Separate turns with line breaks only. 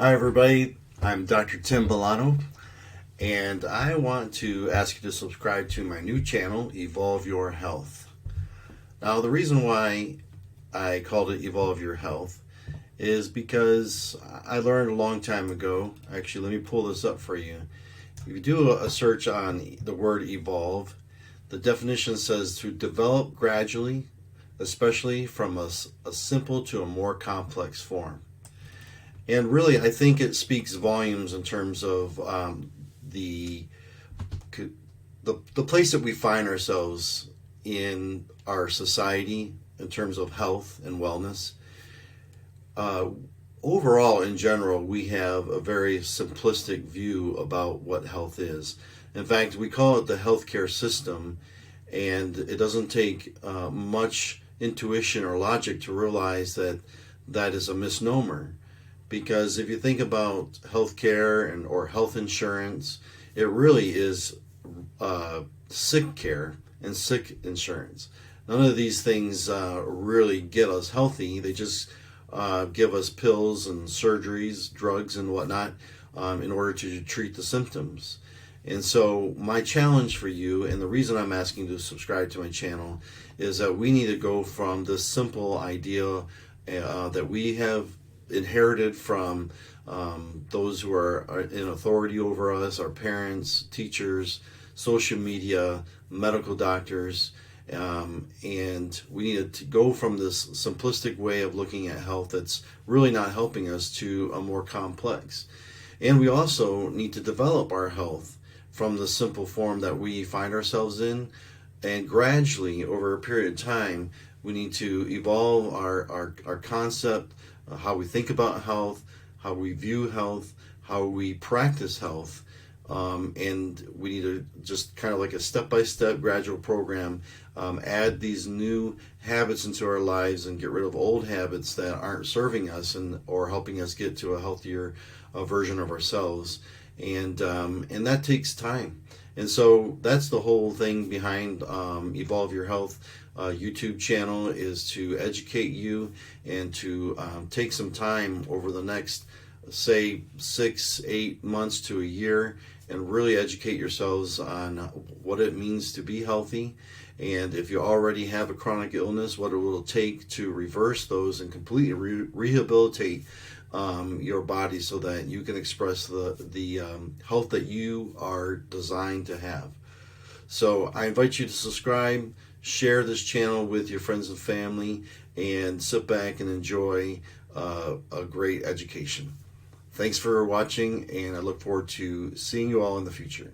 Hi, everybody. I'm Dr. Tim Bolano, and I want to ask you to subscribe to my new channel, Evolve Your Health. Now, the reason why I called it Evolve Your Health is because I learned a long time ago. Actually, let me pull this up for you. If you do a search on the word evolve, the definition says to develop gradually, especially from a simple to a more complex form. And really, I think it speaks volumes in terms of the, the place that we find ourselves in our society in terms of health and wellness. Uh, Overall, in general, we have a very simplistic view about what health is. In fact, we call it the healthcare system, and it doesn't take much intuition or logic to realize that that is a misnomer. Because if you think about healthcare and or health insurance, it really is sick care and sick insurance. None of these things really get us healthy. They just give us pills and surgeries, drugs, and whatnot in order to treat the symptoms. And so, my challenge for you, and the reason I'm asking you to subscribe to my channel, is that we need to go from this simple idea that we have inherited from those who are in authority over us, our parents, teachers, social media, medical doctors, and we need to go from this simplistic way of looking at health that's really not helping us to a more complex. And we also need to develop our health from the simple form that we find ourselves in, and gradually, over a period of time, we need to evolve our concept, how we think about health, how we view health, how we practice health. And we need to just kind of like a step-by-step gradual program, add these new habits into our lives and get rid of old habits that aren't serving us and or helping us get to a healthier version of ourselves. And that takes time. And so that's the whole thing behind Evolve Your Health YouTube channel, is to educate you and to take some time over the next, say, 6-8 months to a year, and really educate yourselves on what it means to be healthy. And if you already have a chronic illness, what it will take to reverse those and completely rehabilitate your body so that you can express the health that you are designed to have. So I invite you to subscribe, share this channel with your friends and family, and sit back and enjoy a great education. Thanks for watching, and I look forward to seeing you all in the future.